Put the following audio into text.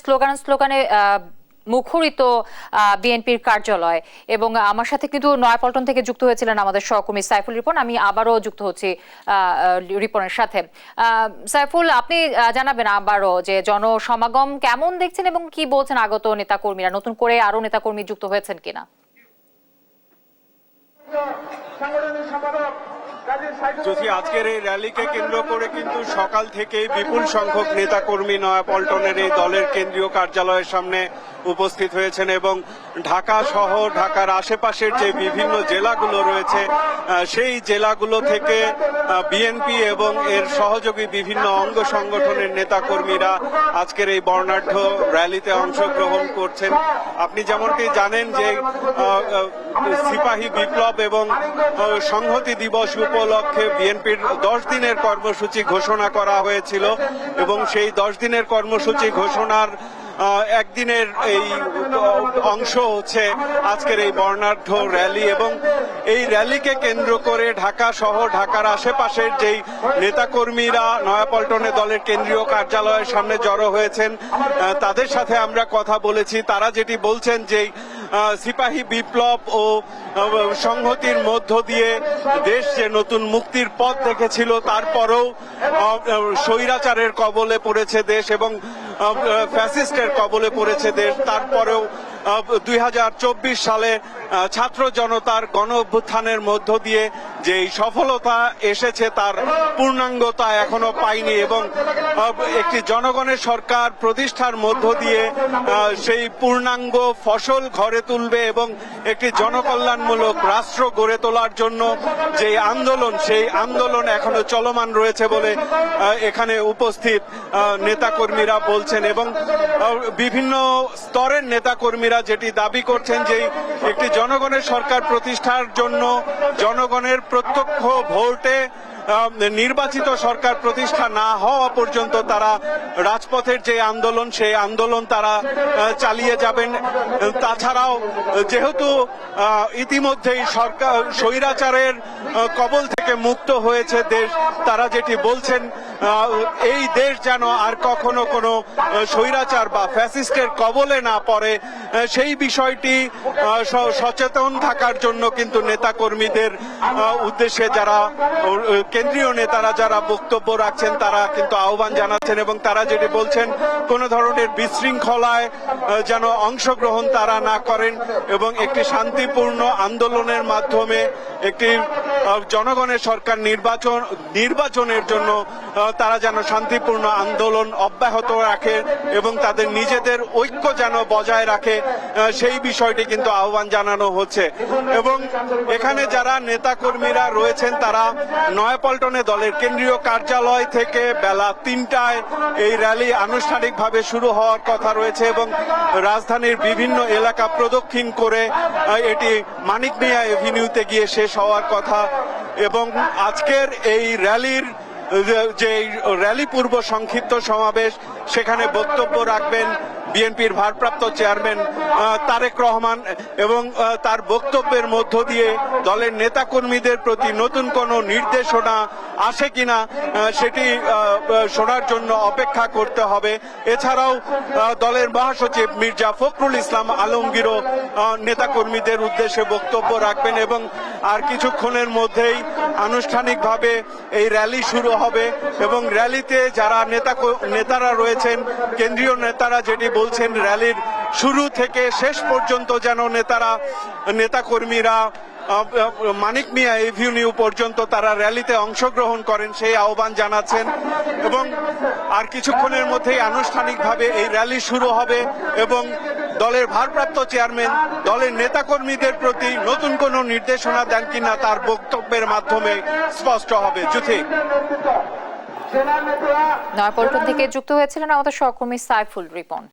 স্লোগানে মুখরিত বিএনপির কার্যালয়। এবং আমার সাথে কিন্তু নয়াপল্টন থেকে যুক্ত হয়েছিলেন আমাদের সহকর্মী সাইফুল রিপন। আমি আবারও যুক্ত হচ্ছি রিপনের সাথে। সাইফুল, আপনি জানাবেন আবারও যে জনসমাগম কেমন দেখছেন এবং কি বলছেন আগত নেতাকর্মীরা, নতুন করে আরো নেতাকর্মী যুক্ত হয়েছেন কিনা? যদি আজকের এই র্যালিকে কেন্দ্র করে কিন্তু সকাল থেকেই বিপুল সংখ্যক নেতাকর্মী নয়াপল্টনের এই দলের কেন্দ্রীয় কার্যালয়ের সামনে উপস্থিত হয়েছেন এবং ঢাকা সহ ঢাকার আশেপাশের যে বিভিন্ন জেলাগুলো রয়েছে সেই জেলাগুলো থেকে বিএনপি এবং এর সহযোগী বিভিন্ন অঙ্গ সংগঠনের নেতাকর্মীরা আজকের এই বর্ণাঢ্য র্যালিতে অংশগ্রহণ করছেন। আপনি যেমনটি জানেন যে সিপাহী বিপ্লব এবং সংহতি দিবস উপলক্ষে বিএনপির 10 দিনের কর্মসূচি ঘোষণা করা হয়েছিল এবং সেই 10 দিনের কর্মসূচি ঘোষণার একদিনের এই অংশ হচ্ছে আজকের এই বর্ণাঢ্য র্যালি। এবং এই র্যালিকে কেন্দ্র করে ঢাকা সহ ঢাকার আশেপাশের যেই নেতাকর্মীরা নয়াপল্টনে দলের কেন্দ্রীয় কার্যালয়ের সামনে জড়ো হয়েছেন তাদের সাথে আমরা কথা বলেছি। তারা যেটি বলছেন যে সিপাহী বিপ্লব ও সংহতির মধ্য দিয়ে দেশ যে নতুন মুক্তির পথ দেখেছিল, তারপরেও স্বৈরাচারের কবলে পড়েছে দেশ এবং ফ্যাসিস্টের কবলে পড়েছে দেশ। তারপরেও 2024 সালে ছাত্র জনতার গণ অভ্যুত্থানের মধ্য দিয়ে যে সফলতা এসেছে তার পূর্ণাঙ্গতা এখনো পায়নি এবং একটি জনগণের সরকার প্রতিষ্ঠার মধ্য দিয়ে সেই পূর্ণাঙ্গ ফসল ঘরে তুলবে এবং একটি জনকল্যাণমূলক রাষ্ট্র গড়ে তোলার জন্য যে আন্দোলন, সেই আন্দোলন এখনো চলমান রয়েছে বলে এখানে উপস্থিত নেতাকর্মীরা বলছেন। এবং বিভিন্ন স্তরের নেতাকর্মীরা যেটি দাবি করছেন যে একটি জনগণের সরকার প্রতিষ্ঠার জন্য জনগণের প্রত্যক্ষ ভোটে নির্বাচিত সরকার প্রতিষ্ঠা না হওয়া পর্যন্ত তারা রাজপথের যে আন্দোলন, সেই আন্দোলন তারা চালিয়ে যাবেন। তাছাড়াও যেহেতু ইতিমধ্যেই সরকার স্বৈরাচারের কবল থেকে মুক্ত হয়েছে দেশ, তারা যেটি বলছেন এই দেশ যেন আর কখনো কোনো স্বৈরাচার বা ফ্যাসিস্টের কবলে না পড়ে, সেই বিষয়টি সচেতন থাকার জন্য কিন্তু নেতাকর্মীদের উদ্দেশ্যে যারা কেন্দ্রীয় নেতারা যারা বক্তব্য রাখছেন তারা কিন্তু আহ্বান জানাচ্ছেন এবং তারা যেটি বলছেন কোনো ধরনের বিশৃঙ্খলায় যেন অংশগ্রহণ তারা না করেন এবং একটি শান্তিপূর্ণ আন্দোলনের মাধ্যমে একটি জনগণের সরকার নির্বাচনের জন্য তারা যেন শান্তিপূর্ণ আন্দোলন অব্যাহত রাখে এবং তাদের নিজেদের ঐক্য যেন বজায় রাখে, সেই বিষয়টি কিন্তু আহ্বান জানানো হচ্ছে। এবং এখানে যারা নেতাকর্মীরা রয়েছেন তারা নয়াপল্টনে দলের কেন্দ্রীয় কার্যালয় থেকে বেলা 3টায় এই র্যালি আনুষ্ঠানিকভাবে শুরু হওয়ার কথা রয়েছে এবং রাজধানীর বিভিন্ন এলাকা প্রদক্ষিণ করে এটি মানিক মিয়া এভিনিউতে গিয়ে শেষ হওয়ার কথা। এবং আজকের এই র্যালির যে র্যালি পূর্ব সংক্ষিপ্ত সমাবেশ, সেখানে বক্তব্য রাখবেন বিএনপির ভারপ্রাপ্ত চেয়ারম্যান তারেক রহমান এবং তার বক্তব্যের মধ্য দিয়ে দলের নেতাকর্মীদের প্রতি নতুন কোনো নির্দেশনা আসে কিনা সেটি শোনার জন্য অপেক্ষা করতে হবে। এছাড়াও দলের মহাসচিব মির্জা ফখরুল ইসলাম আলমগীরও নেতাকর্মীদের উদ্দেশ্যে বক্তব্য রাখবেন এবং আর কিছুক্ষণের মধ্যেই আনুষ্ঠানিকভাবে এই র্যালি শুরু হবে। এবং র্যালিতে যারা নেতারা রয়েছেন, কেন্দ্রীয় নেতারা যেটি বলছেন র্যালির শুরু থেকে শেষ পর্যন্ত যেন নেতাকর্মীরা মানিক মিয়া এভিনিউ পর্যন্ত তারা র্যালিতে অংশগ্রহণ করেন সেই আহ্বান জানাচ্ছেন। এবং আর কিছুক্ষণের মধ্যেই আনুষ্ঠানিকভাবে এই র্যালি শুরু হবে এবং দলের ভারপ্রাপ্ত চেয়ারম্যান দলের নেতাকর্মীদের প্রতি নতুন কোনো নির্দেশনা দেন কিনা তার বক্তব্যের মাধ্যমে স্পষ্ট হবে। জ্যোতি, নয়াপল্টন থেকে যুক্ত হয়েছিলেন আমাদের সহকর্মী সাইফুল রিপন।